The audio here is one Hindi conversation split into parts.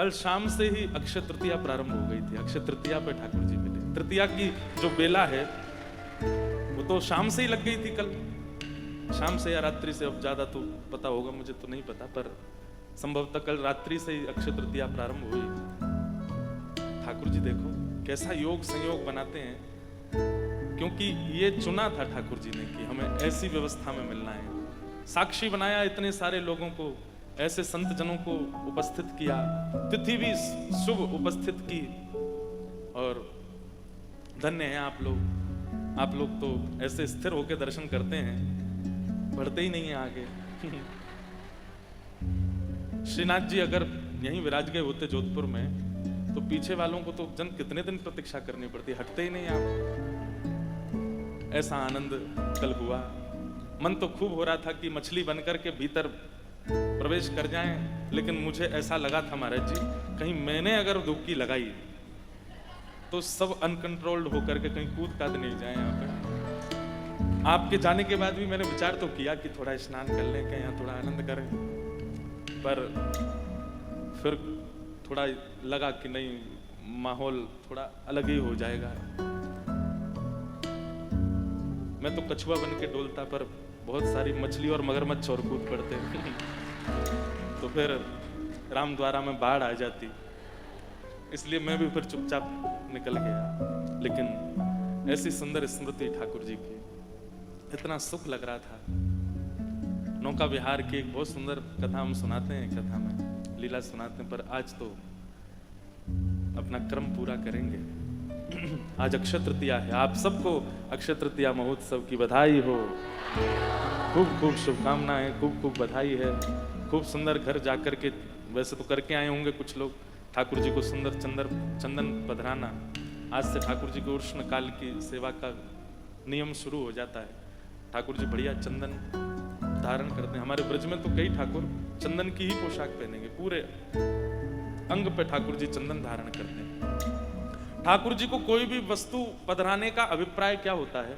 कल शाम से ही अक्षय तृतीया प्रारंभ हो गई थी। अक्षय तृतीया पे ठाकुर जी मिले। तृतीया की जो बेला है वो तो शाम से ही लग गई थी। कल शाम से या रात्रि से, अब ज्यादा तो पता होगा, मुझे तो नहीं पता, पर संभवतः कल रात्रि से ही अक्षय तृतीया प्रारंभ हुई। ठाकुर जी देखो कैसा योग संयोग बनाते हैं, क्योंकि ये चुना था ठाकुर जी ने कि हमें ऐसी व्यवस्था में मिलना है। साक्षी बनाया इतने सारे लोगों को, ऐसे संत जनों को उपस्थित किया, तिथि भी शुभ उपस्थित की। और धन्य है आप लोग। आप लोग तो ऐसे स्थिर होकर दर्शन करते हैं, बढ़ते ही नहीं है आगे। श्रीनाथ जी अगर यहीं विराज गए होते जोधपुर में, तो पीछे वालों को तो जन कितने दिन प्रतीक्षा करनी पड़ती, हटते ही नहीं आप। ऐसा आनंद कल हुआ। मन तो खूब हो रहा था कि मछली बनकर के भीतर प्रवेश कर जाएं, लेकिन मुझे ऐसा लगा था महाराज जी, कहीं मैंने अगर डुबकी लगाई तो सब अनकंट्रोल्ड होकर के कहीं कूद काद नहीं जाए यहाँ पे। आपके जाने के बाद भी मैंने विचार तो किया कि थोड़ा स्नान कर लें, कहीं यहाँ थोड़ा आनंद करें, पर फिर थोड़ा लगा कि नहीं, माहौल थोड़ा अलग ही हो जाएगा। मैं तो कछुआ बन के डोलता, पर बहुत सारी मछली और मगरमच्छ और कूद पड़ते तो फिर राम द्वारा में बाढ़ आ जाती, इसलिए मैं भी फिर चुपचाप निकल गया। लेकिन ऐसी सुंदर स्मृति ठाकुर जी की, इतना सुख लग रहा था। नौका विहार की एक बहुत सुंदर कथा हम सुनाते हैं, कथा में लीला सुनाते हैं, पर आज तो अपना क्रम पूरा करेंगे। आज अक्षय तृतीया है। आप सबको अक्षय तृतीया महोत्सव की बधाई हो, खूब खूब शुभकामनाएं, खूब खूब बधाई है। खूब सुंदर घर जाकर के, वैसे तो करके आए होंगे कुछ लोग, ठाकुर जी को सुंदर चंदन पधराना। आज से ठाकुर जी को उष्ण काल की सेवा का नियम शुरू हो जाता है। ठाकुर जी बढ़िया चंदन धारण करते हैं। हमारे ब्रज में तो कई ठाकुर चंदन की ही पोशाक पहनेंगे, पूरे अंग पे ठाकुर जी चंदन धारण करते हैं। ठाकुर जी को कोई भी वस्तु पधराने का अभिप्राय क्या होता है?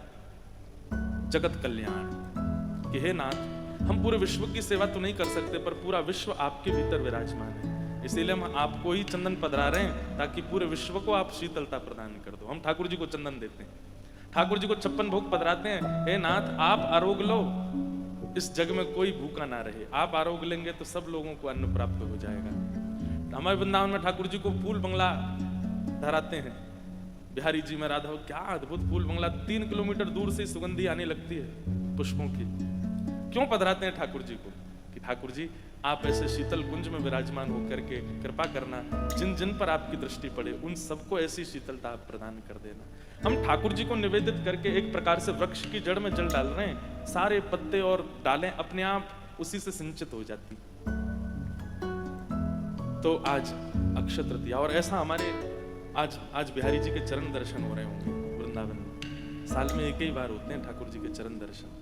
जगत कल्याण। कि हे नाथ, हम पूरे विश्व की सेवा तो नहीं कर सकते, पर पूरा विश्व आपके भीतर विराजमान है, इसीलिए हम आपको ही चंदन पधरा रहे हैं, ताकि पूरे विश्व को आप शीतलता प्रदान कर दो। हम ठाकुर जी को चंदन देते हैं, ठाकुर जी को 56 भोग पधराते हैं। हे नाथ, आप आरोग लो, इस जग में कोई भूखा ना रहे। आप आरोग लेंगे तो सब लोगों को अन्न प्राप्त हो जाएगा। हमारे वृंदावन में ठाकुर जी को फूल बंगला धराते हैं। बिहारी जी में राधा, क्या अद्भुत फूल बंगला, 3 किलोमीटर दूर से सुगंधी आने लगती है पुष्पों की। क्यों पधराते हैं ठाकुर जी को? कि ठाकुर जी आप ऐसे शीतल कुंज में विराजमान होकर के कृपा करना, जिन जिन पर आपकी दृष्टि पड़े उन सबको ऐसी शीतलता आप प्रदान कर देना। हम ठाकुर जी को निवेदित करके एक प्रकार से वृक्ष की जड़ में जल डाल रहे हैं। सारे पत्ते और डालें अपने आप उसी से सिंचित हो जाती। तो आज अक्षय तृतीया, और ऐसा हमारे आज बिहारी जी के चरण दर्शन हो रहे होंगे वृंदावन में। साल में एक ही बार होते हैं ठाकुर जी के चरण दर्शन।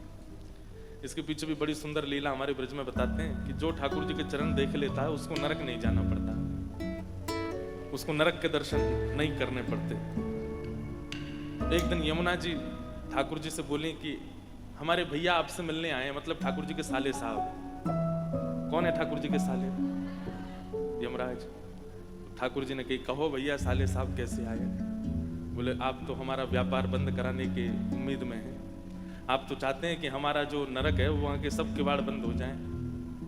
इसके पीछे भी बड़ी सुंदर लीला हमारे ब्रज में बताते हैं कि जो ठाकुर जी के चरण देख लेता है उसको नरक नहीं जाना पड़ता, उसको नरक के दर्शन नहीं करने पड़ते। एक दिन यमुना जी ठाकुर जी से बोली कि हमारे भैया आपसे मिलने आए हैं, मतलब ठाकुर जी के साले साहब। कौन है ठाकुर जी के साले? यमराज। ठाकुर जी ने कही, कहो भैया साले साहब कैसे आए? बोले, आप तो हमारा व्यापार बंद कराने के उम्मीद में हैं, आप तो चाहते हैं कि हमारा जो नरक है वहाँ के सब किवाड़ बंद हो जाएं।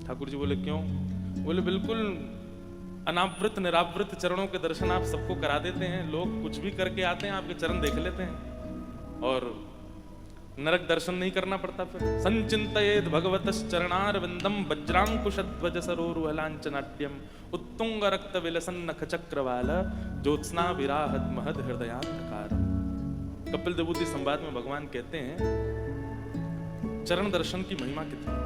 ठाकुर जी बोले, क्यों? बोले, बिल्कुल अनावृत निरावृत चरणों के दर्शन आप सबको करा देते हैं। लोग कुछ भी करके आते हैं, आपके चरण देख लेते हैं और नरक दर्शन नहीं करना पड़ता। फिर संचिंतयेद भगवतस् चरणारविंदम वज्रांकुशध्वज सरोरुहलांचनाट्यम उत्तुंग रक्त विलसन नख चक्रवाल ज्योत्स्ना विराहत महद हृदयांधकार। कपिल देवभूति संवाद में भगवान कहते हैं चरण दर्शन की महिमा कितनी।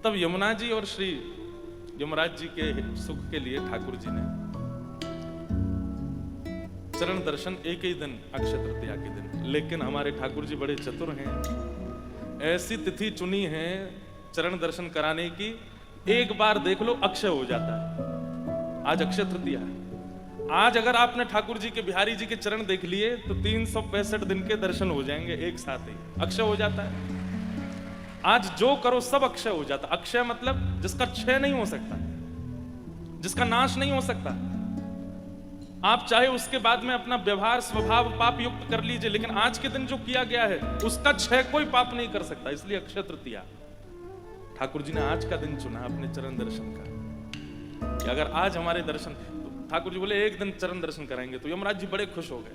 तब यमुना जी और श्री यमराज जी के सुख के लिए ठाकुर जी ने चरण दर्शन एक ही दिन, अक्षय तृतीया के दिन। लेकिन हमारे ठाकुर जी बड़े चतुर हैं, ऐसी तिथि चुनी है चरण दर्शन कराने की, एक बार देख लो अक्षय हो जाता है। आज अक्षय तृतीया है। आज अगर आपने ठाकुर जी के, बिहारी जी के चरण देख लिए तो 365 दिन के दर्शन हो जाएंगे एक साथ ही, अक्षय हो जाता है। आज जो करो सब अक्षय हो जाता। अक्षय मतलब जिसका क्षय नहीं हो सकता। जिसका नाश नहीं हो सकता। आप चाहे उसके बाद में अपना व्यवहार स्वभाव पाप युक्त कर लीजिए, लेकिन आज के दिन जो किया गया है उसका क्षय कोई पाप नहीं कर सकता। इसलिए अक्षय तृतीया ठाकुर जी ने आज का दिन चुना अपने चरण दर्शन का, कि अगर आज हमारे दर्शन, तो ठाकुर जी बोले एक दिन चरण दर्शन कराएंगे, तो यमराज जी बड़े खुश हो गए।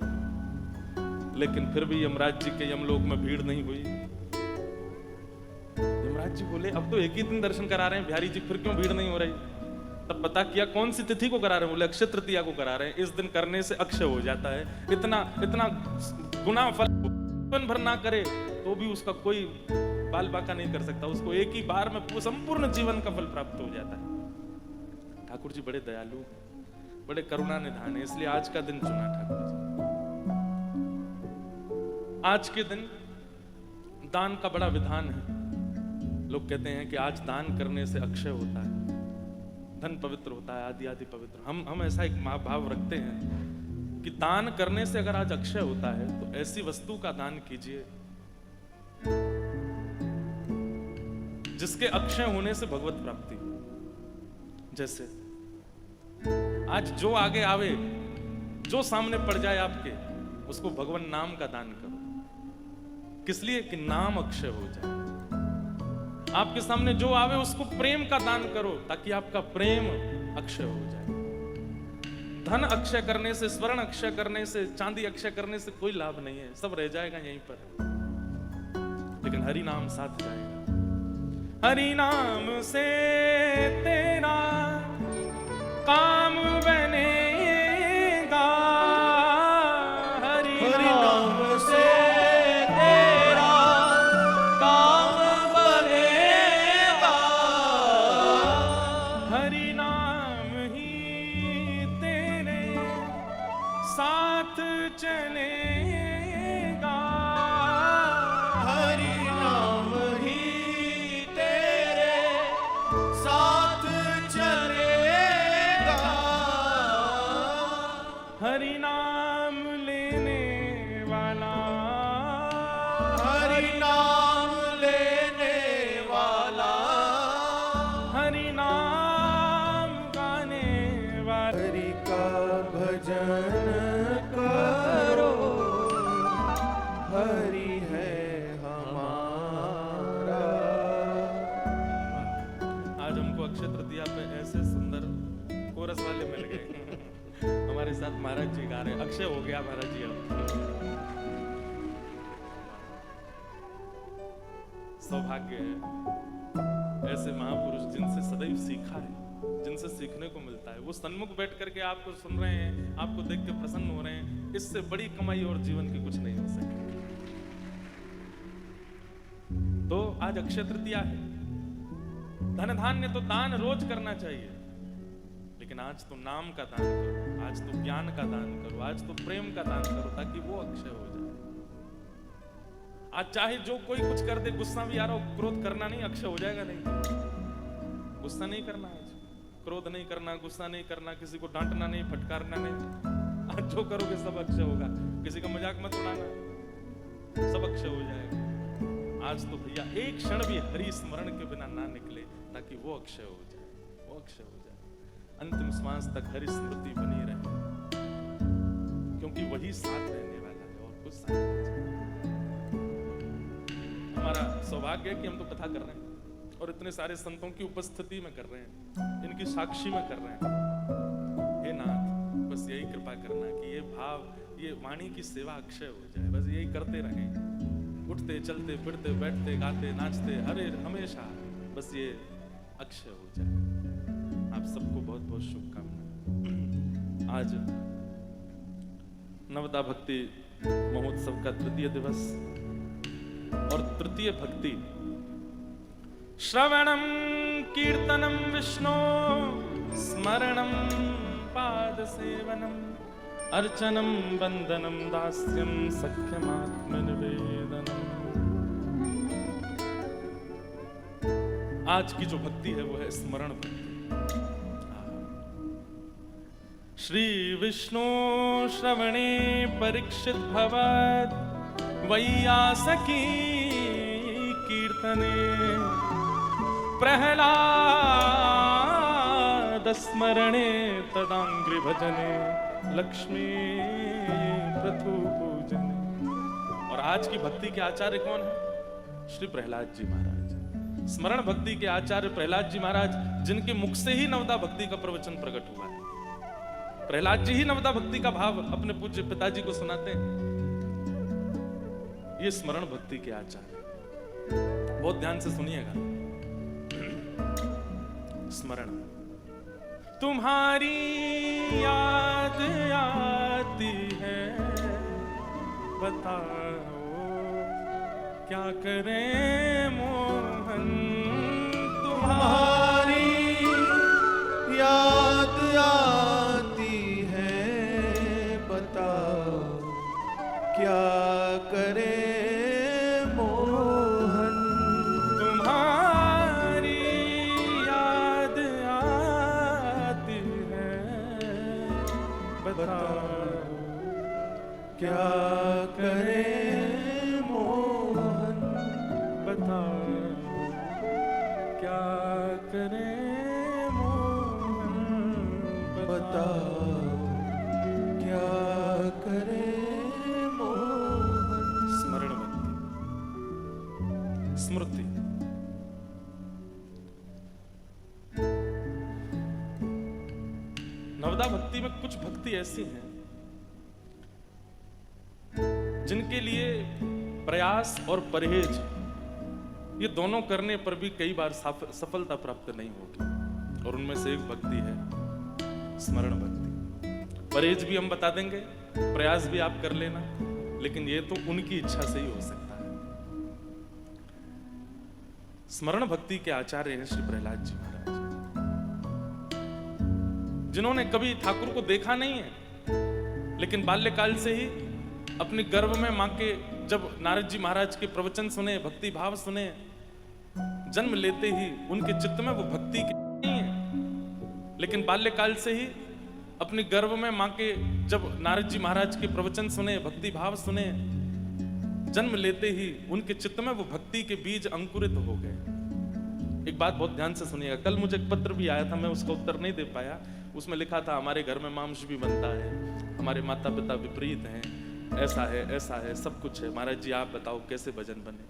लेकिन फिर भी यमराज जी के यमलोक में भीड़ नहीं हुई। यमराज जी बोले अब तो एक ही दिन दर्शन करा रहे हैं बिहारी जी, फिर क्यों भीड़ नहीं हो रही? तब पता किया कौन सी तिथि को करा रहे हैं, बोले अक्षय तृतीया को करा रहे हैं। इस दिन करने से अक्षय हो जाता है। इतना इतना गुना फल जीवन भर ना करे तो भी उसका कोई बाल बाका नहीं कर सकता, उसको एक ही बार में संपूर्ण जीवन का फल प्राप्त हो जाता है। ठाकुर जी बड़े दयालु, बड़े करुणा निधान है, इसलिए आज का दिन चुना ठाकुर जी। आज के दिन दान का बड़ा विधान है। लोग कहते हैं कि आज दान करने से अक्षय होता है, धन पवित्र होता है, आदि आदि पवित्र। हम ऐसा एक भाव रखते हैं कि दान करने से अगर आज अक्षय होता है तो ऐसी वस्तु का दान कीजिए जिसके अक्षय होने से भगवत प्राप्ति हो। जैसे आज जो आगे आवे, जो सामने पड़ जाए आपके, उसको भगवान नाम का दान करो। किस लिए? कि नाम अक्षय हो जाए। आपके सामने जो आवे उसको प्रेम का दान करो, ताकि आपका प्रेम अक्षय हो जाए। धन अक्षय करने से, स्वर्ण अक्षय करने से, चांदी अक्षय करने से कोई लाभ नहीं है, सब रह जाएगा यहीं पर। लेकिन हरि नाम साथ जाएगा। हरि नाम से तेरा काम बनेगा, हरि नाम से तेरा काम बनेगा, हरि नाम ही तेरे साथ चलेगा, हरि नाम ही तेरे साथ चलेगा, हरि नाम लेने वाला, हरि नाम लेने वाला, हरि नाम गाने वाला, हरि का भजन करो, हरि है हमारा। आज हमको अक्षय तृतीया पे ऐसे सुंदर कोरस वाले मिल गए। हमारे साथ महाराज जी गा रहे हैं। अक्षय हो गया महाराज जी। अब सौभाग्य है ऐसे महापुरुष जिनसे सदैव सीखा है, जिनसे सीखने को मिलता है। वो सन्मुख बैठ करके आपको सुन रहे हैं, आपको देख के प्रसन्न हो रहे हैं। इससे बड़ी कमाई और जीवन की कुछ नहीं हो सकती। तो आज अक्षय तृतीया है। धन धान्य तो दान रोज करना चाहिए, लेकिन आज तो नाम का दान करो, आज तो ज्ञान का दान करो, आज तो प्रेम का दान करो, ताकि वो अक्षय हो जाए। आज चाहे जो कोई कुछ कर दे, गुस्सा भी आ रहा हो, क्रोध करना नहीं, अक्षय हो जाएगा नहीं। गुस्सा नहीं करना, आज क्रोध नहीं करना, गुस्सा नहीं करना, किसी को डांटना नहीं, फटकारना नहीं। आज जो करोगे सब अक्षय होगा। किसी का मजाक मत उड़ाना, सब अक्षय हो जाएगा। आज तो भैया एक क्षण भी हरि स्मरण के बिना ना निकले, ताकि वो अक्षय हो जाए, वो अक्षय हो जाए। अंतिम श्वास तक हरि स्मृति बनी रहे, क्योंकि वही साथ रहने वाला है और कुछ साथ नहीं चलेगा। हमारा सौभाग्य है कि हम तो कथा कर रहे हैं और इतने सारे संतों की उपस्थिति में कर रहे हैं, इनकी साक्षी में कर रहे हैं। हे नाथ, बस यही कृपा करना कि ये भाव, ये वाणी की सेवा अक्षय हो जाए। बस यही करते रहें, उठते चलते फिरते बैठते गाते नाचते हरे हमेशा, बस ये अक्षय हो जाए। आप सबको बहुत बहुत शुभकामनाएं। आज नवदा भक्ति महोत्सव का तृतीय दिवस और तृतीय भक्ति श्रवणम कीर्तनम विष्णु स्मरणम पाद सेवनम अर्चनम वंदनम दास्यम सख्यमात्म निवेदनम। आज की जो भक्ति है वो है स्मरण भक्ति। श्री विष्णु श्रवणे परीक्षित भवत् वैयासकी कीर्तने प्रहलाद पादस्मरणे तदांग्रि भजने लक्ष्मी प्रथु पूजने। और आज की भक्ति के आचार्य कौन है? श्री प्रहलाद जी महाराज। स्मरण भक्ति के आचार्य प्रहलाद जी महाराज, जिनके मुख से ही नवदा भक्ति का प्रवचन प्रकट हुआ है। प्रहलाद जी ही नवदा भक्ति का भाव अपने पूज्य पिताजी को सुनाते हैं। ये स्मरण भक्ति के आचार्य, बहुत ध्यान से सुनिएगा। स्मरण, तुम्हारी याद आती है, बताओ क्या करें मोहन। तुम्हारी याद आती है, बताओ क्या करे मोहन। तुम्हारी याद आती है, बताओ क्या करे मोहन। बताओ क्या करे मोहन। बताओ क्या करे मोहन। स्मरण भक्ति, स्मृति। नवदा भक्ति में कुछ भक्ति ऐसी हैं जिनके लिए प्रयास और परहेज ये दोनों करने पर भी कई बार सफलता प्राप्त नहीं होगी। और उनमें से एक भक्ति है स्मरण भक्ति। परहेज भी हम बता देंगे, प्रयास भी आप कर लेना, लेकिन ये तो उनकी इच्छा से ही हो सकता है। स्मरण भक्ति के आचार्य हैं श्री प्रहलाद जी महाराज, जिन्होंने कभी ठाकुर को देखा नहीं है, लेकिन बाल्यकाल से ही अपने गर्भ में मां के जब नारद जी महाराज के प्रवचन सुने, भक्ति भाव सुने, जन्म लेते ही उनके चित्त में वो भक्ति नहीं है, लेकिन बाल्यकाल से ही अपने गर्भ में मां के जब नारद जी महाराज के प्रवचन सुने, भक्ति भाव सुने, जन्म लेते ही उनके चित्त में वो भक्ति के बीज अंकुरित हो गए। एक बात बहुत ध्यान से सुनिएगा। कल मुझे एक पत्र भी आया था, मैं उसका उत्तर नहीं दे पाया। उसमें लिखा था हमारे घर में मांस भी बनता है, हमारे माता पिता विपरीत हैं, ऐसा है, सब कुछ है। महाराज जी आप बताओ कैसे भजन बने।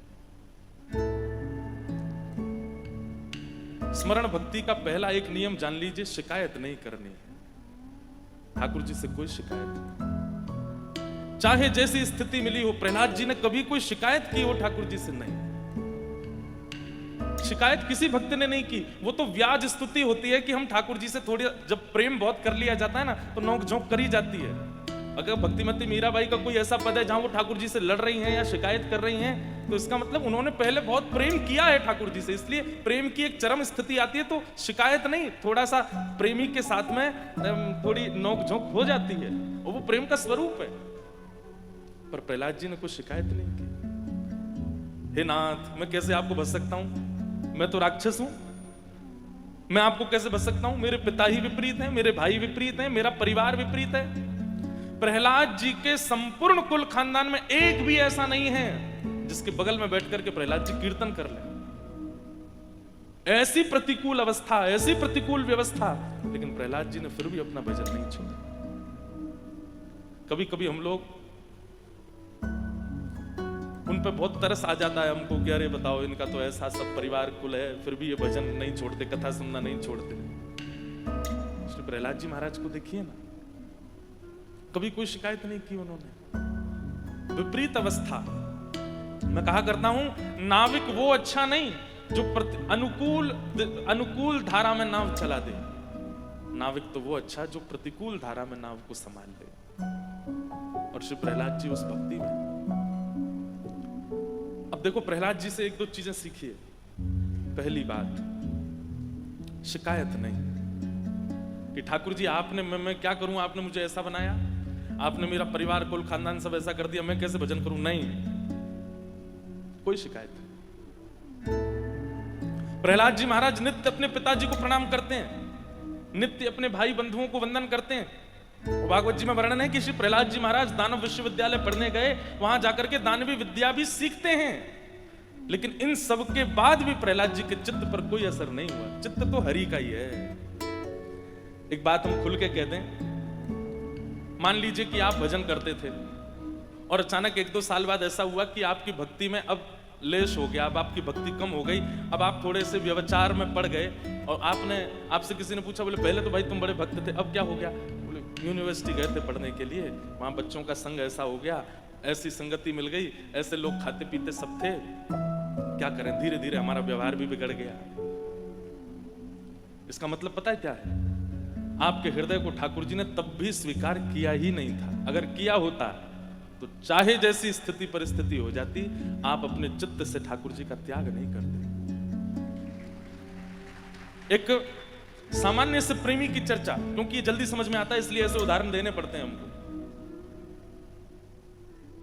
स्मरण भक्ति का पहला एक नियम जान लीजिए, शिकायत नहीं करनी है ठाकुर जी से, कोई शिकायत नहीं। चाहे जैसी स्थिति मिली हो, प्रहलाद जी ने कभी कोई शिकायत की हो ठाकुर जी से? नहीं, शिकायत किसी भक्त ने नहीं की। वो तो व्याज स्तुति होती है कि हम ठाकुर जी से थोड़ी, जब प्रेम बहुत कर लिया जाता है ना, तो नोक झोंक करी जाती है। अगर भक्तिमती मीराबाई का कोई ऐसा पद है जहां वो ठाकुर जी से लड़ रही हैं या शिकायत कर रही हैं, तो इसका मतलब उन्होंने पहले बहुत प्रेम किया है ठाकुर जी से, इसलिए प्रेम की एक चरम स्थिति आती है तो शिकायत नहीं, थोड़ा सा प्रेमी के साथ में थोड़ी नोक झोंक हो जाती है, और वो प्रेम का स्वरूप है। पर प्रहलाद जी ने कुछ शिकायत नहीं की। हे नाथ, मैं कैसे आपको बच सकता हूं? मैं तो राक्षस हूं, मैं आपको कैसे बच सकता हूं? मेरे पिता ही विपरीत हैं, मेरे भाई विपरीत हैं, मेरा परिवार विपरीत है। प्रहलाद जी के संपूर्ण कुल खानदान में एक भी ऐसा नहीं है जिसके बगल में बैठ करके प्रहलाद जी कीर्तन कर ले। ऐसी प्रतिकूल अवस्था, ऐसी प्रतिकूल व्यवस्था, लेकिन प्रहलाद जी ने फिर भी अपना भजन नहीं छोड़ा। कभी कभी हम लोग उन पे बहुत तरस आ जाता है हमको कि अरे बताओ, इनका तो ऐसा सब परिवार कुल है, फिर भी ये भजन नहीं छोड़ते, कथा सुनना नहीं छोड़ते। श्री प्रहलाद जी महाराज को देखिए ना, कभी कोई शिकायत नहीं की उन्होंने। विपरीत अवस्था, मैं कहा करता हूं, नाविक वो अच्छा नहीं जो अनुकूल धारा में नाव चला दे, नाविक तो वो अच्छा जो प्रतिकूल धारा में नाव को संभाल ले। और श्री प्रहलाद जी उस भक्ति में। अब देखो, प्रहलाद जी से एक दो चीजें सीखिए। पहली बात, शिकायत नहीं कि ठाकुर जी आपने, मैं क्या करूं, आपने मुझे ऐसा बनाया, आपने मेरा परिवार कुल खानदान सब ऐसा कर दिया, मैं कैसे भजन करूं? नहीं, कोई शिकायत नहीं। प्रहलाद जी महाराज नित्य अपने पिताजी को प्रणाम करते हैं, नित्य अपने भाई बंधुओं को वंदन करते हैं। भागवत जी में वर्णन है कि श्री प्रहलाद जी महाराज दानव विश्वविद्यालय पढ़ने गए, वहां जाकर के दानवी विद्या भी सीखते हैं, लेकिन इन सब के बाद भी प्रहलाद जी के चित्त पर कोई असर नहीं हुआ। चित्त तो हरि का ही है। एक बात हम खुल के कह दें, मान लीजिए कि आप भजन करते थे और अचानक 1-2 साल बाद ऐसा हुआ कि आपकी भक्ति में अब लेश हो गया, अब आपकी भक्ति कम हो गई, अब आप थोड़े से व्यभिचार में पड़ गए और आपसे किसी ने पूछा, बोले पहले तो भाई तुम बड़े भक्त थे, अब क्या हो गया? बोले यूनिवर्सिटी गए थे पढ़ने के लिए, वहां बच्चों का संग ऐसा हो गया, ऐसी संगति मिल गई, ऐसे लोग खाते पीते सब थे, क्या करें, धीरे धीरे हमारा व्यवहार भी बिगड़ गया। इसका मतलब पता है क्या है? आपके हृदय को ठाकुर जी ने तब भी स्वीकार किया ही नहीं था। अगर किया होता तो चाहे जैसी स्थिति परिस्थिति हो जाती, आप अपने चित्त से ठाकुर जी का त्याग नहीं करते। एक सामान्य से प्रेमी की चर्चा, क्योंकि ये जल्दी समझ में आता है इसलिए ऐसे उदाहरण देने पड़ते हैं हमको।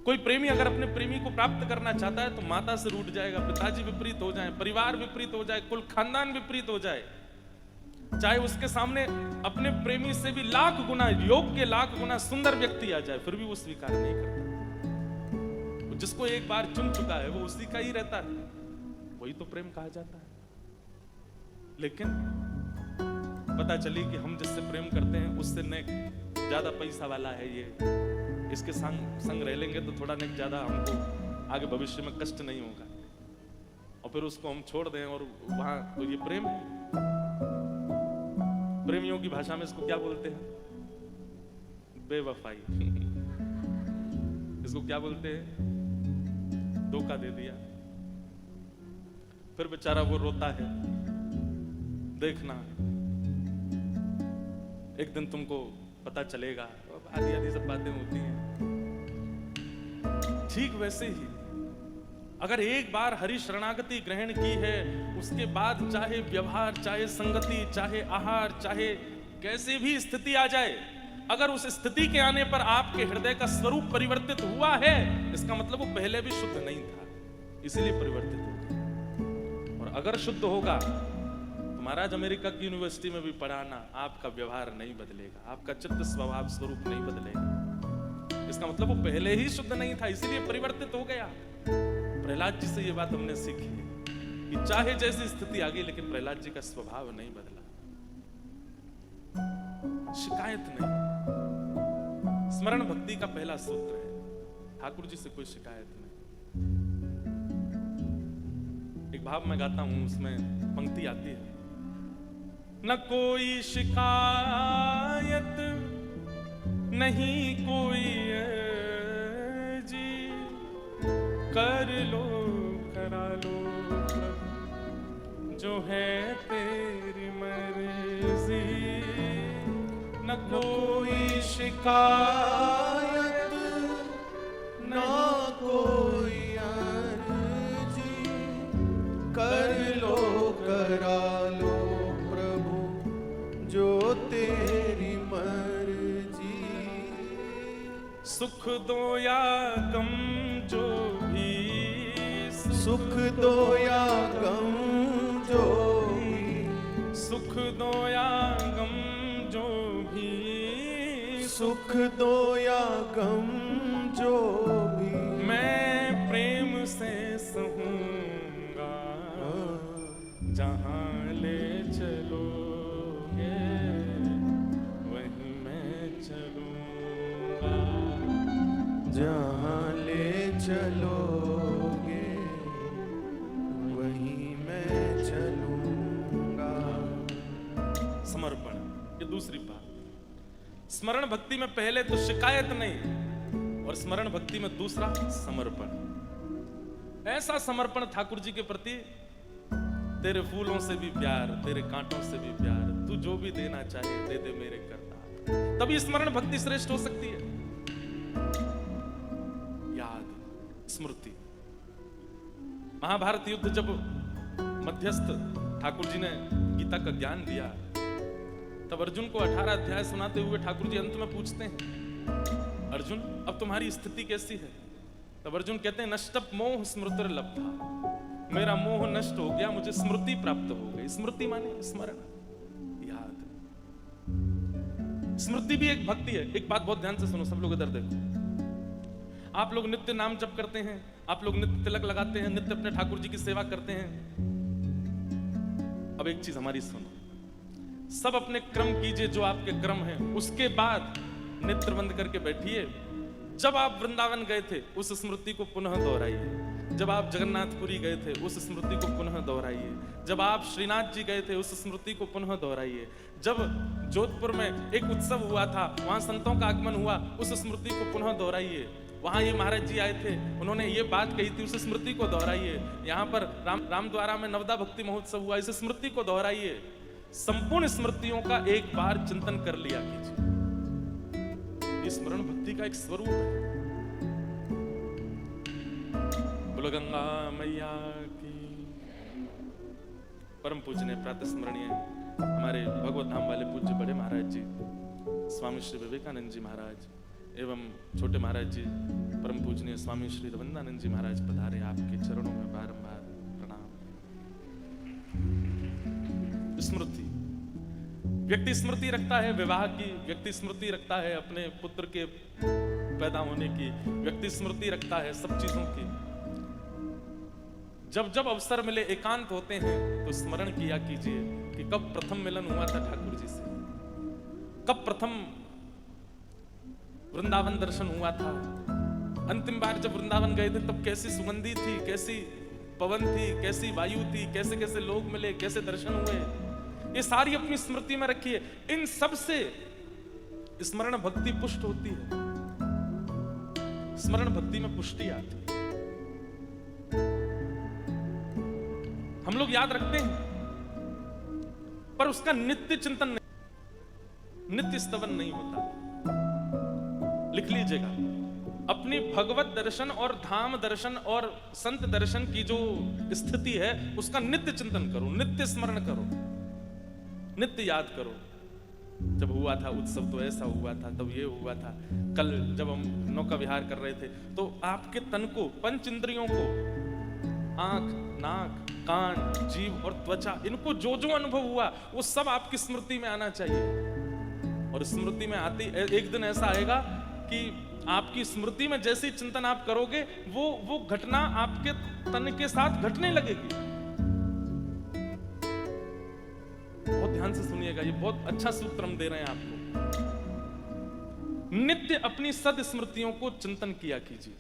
कोई प्रेमी अगर अपने प्रेमी को प्राप्त करना चाहता है तो माता से रूठ जाएगा, पिताजी विपरीत हो जाए, परिवार विपरीत हो जाए, कुल खानदान विपरीत हो जाए, चाहे उसके सामने अपने प्रेमी से भी लाख गुना योग्य, लाख गुना सुंदर व्यक्ति आ जाए, फिर भी वो स्वीकार नहीं करता। जिसको एक बार चुन चुका है वो उसी का ही रहता है, वही तो प्रेम कहा जाता है। लेकिन पता चली कि हम जिससे प्रेम करते हैं उससे नेक ज्यादा पैसा वाला है, ये इसके संग रह लेंगे तो थोड़ा नेक ज्यादा हमको आगे भविष्य में कष्ट नहीं होगा, और फिर उसको हम छोड़ दें और वहां तो ये प्रेम है। प्रेमियों की भाषा में इसको क्या बोलते हैं? बेवफाई। इसको क्या बोलते हैं? धोखा दे दिया। फिर बेचारा वो रोता है, देखना एक दिन तुमको पता चलेगा, आदि आदि सब बातें होती हैं। ठीक वैसे ही अगर एक बार हरि शरणागति ग्रहण की है, उसके बाद चाहे व्यवहार, चाहे संगति, चाहे आहार, चाहे कैसे भी स्थिति आ जाए, अगर उस स्थिति के आने पर आपके हृदय का स्वरूप परिवर्तित हुआ है, इसका मतलब वो पहले भी शुद्ध नहीं था, इसीलिए परिवर्तित हो गया। और अगर शुद्ध होगा तो महाराज अमेरिका की यूनिवर्सिटी में भी पढ़ाना, आपका व्यवहार नहीं बदलेगा, आपका चित्त स्वभाव स्वरूप नहीं बदलेगा। इसका मतलब वो पहले ही शुद्ध नहीं था, इसीलिए परिवर्तित हो गया। प्रहलाद जी से ये बात हमने सीखी कि चाहे जैसी स्थिति आ गई, लेकिन प्रहलाद जी का स्वभाव नहीं बदला, शिकायत नहीं। स्मरण भक्ति का पहला सूत्र है, ठाकुर जी से कोई शिकायत नहीं। एक भाव मैं गाता हूं, उसमें पंक्ति आती है, न कोई शिकायत नहीं कोई जी, कर लो करा लो प्रभु जो है तेरी मर्जी। न कोई शिकायत ना कोई अर्जी, कर लो करा लो प्रभु जो तेरी मर्जी। सुख दो या गम जो भी, सुख दो या गम जो भी, सुख दो या गम जो भी, सुख दो या गम जो भी, मैं प्रेम से सहूंगा, जहां ले चलोगे वहीं मैं चलूंगा, जहां ले चलोगे वहीं मैं चलूंगा। समर्पण, ये दूसरी बात। स्मरण भक्ति में पहले तो शिकायत नहीं, और स्मरण भक्ति में दूसरा समर्पण। ऐसा समर्पण ठाकुर जी के प्रति, तेरे फूलों से भी प्यार, तेरे कांटों से भी प्यार, तू जो भी देना चाहे दे दे मेरे करता, तभी स्मरण भक्ति श्रेष्ठ हो सकती है। याद, स्मृति। महाभारत युद्ध जब मध्यस्थ ठाकुर जी ने गीता का ज्ञान दिया, तब अर्जुन को 18 अध्याय सुनाते हुए ठाकुर जी अंत में पूछते हैं, अर्जुन अब तुम्हारी स्थिति कैसी है? तब अर्जुन कहते हैं, नष्टप मोह स्मृतिर लब्धा, मेरा मोह नष्ट हो गया, मुझे स्मृति प्राप्त हो गई। स्मृति माने स्मरण, याद। स्मृति भी एक भक्ति है। एक बात बहुत ध्यान से सुनो, सब लोग इधर देखो। आप लोग नित्य नाम जप करते हैं, आप लोग नित्य तिलक लगाते हैं, नित्य अपने ठाकुर जी की सेवा करते हैं। अब एक चीज हमारी सुनो, सब अपने क्रम कीजिए जो आपके क्रम है। उसके बाद नेत्र बंद करके बैठिए। जब आप वृंदावन गए थे उस स्मृति को पुनः दोहराइए। जब आप जगन्नाथपुरी गए थे उस स्मृति को पुनः दोहराइए। जब आप श्रीनाथ जी गए थे उस स्मृति को पुनः दोहराइए। जब जोधपुर में एक उत्सव हुआ था, वहां संतों का आगमन हुआ, उस स्मृति को पुनः दोहराइए। वहां ये महाराज जी आए थे, उन्होंने ये बात कही थी, उस स्मृति को दोहराइए। यहाँ पर रामद्वारा में नवदा भक्ति महोत्सव हुआ, इस स्मृति को दोहराइए। संपूर्ण स्मृतियों का एक बार चिंतन कर लिया कीजिए। ये स्मरण भक्ति का एक स्वरूप है। बोलो गंगा मैया की। परम पूजनीय प्रातः स्मरणीय हमारे भगवत धाम वाले पूज्य बड़े महाराज जी स्वामी श्री विवेकानंद जी महाराज एवं छोटे महाराज जी परम पूजनीय स्वामी श्री रविंद्रानंद जी महाराज पधारे। आपके चरणों में बारंबार प्रणाम। स्मृति, व्यक्ति स्मृति रखता है विवाह की, व्यक्ति स्मृति रखता है अपने पुत्र के पैदा होने की, व्यक्ति स्मृति रखता है सब चीजों की। जब जब अवसर मिले, एकांत होते हैं, तो स्मरण किया कीजिए कि कब प्रथम मिलन हुआ था ठाकुर जी से, कब प्रथम वृंदावन दर्शन हुआ था, अंतिम बार जब वृंदावन गए थे तब कैसी सुगंधी थी, कैसी पवन थी, कैसी वायु थी, कैसे कैसे लोग मिले, कैसे दर्शन हुए। ये सारी अपनी स्मृति में रखिए। इन सब से स्मरण भक्ति पुष्ट होती है। स्मरण भक्ति में पुष्टि आती है। हम लोग याद रखते हैं पर उसका नित्य चिंतन नहीं, नित्य स्तवन नहीं होता। लिख लीजिएगा, अपनी भगवत दर्शन और धाम दर्शन और संत दर्शन की जो स्थिति है उसका नित्य चिंतन करो, नित्य स्मरण करो, नित्य याद करो। जब हुआ था उत्सव तो ऐसा हुआ था, तब ये हुआ था। कल जब हम नौका विहार कर रहे थे तो आपके तन को, पंच इंद्रियों को, आंख, नाक, कान, जीव और त्वचा, इनको जो जो अनुभव हुआ वो सब आपकी स्मृति में आना चाहिए। और स्मृति में आती एक दिन ऐसा आएगा कि आपकी स्मृति में जैसे चिंतन आप करोगे वो घटना आपके तन के साथ घटने लगेगी। बहुत ध्यान से सुनिएगा, ये बहुत अच्छा सूत्र हम दे रहे हैं आपको। नित्य अपनी सद स्मृतियों को चिंतन किया कीजिए।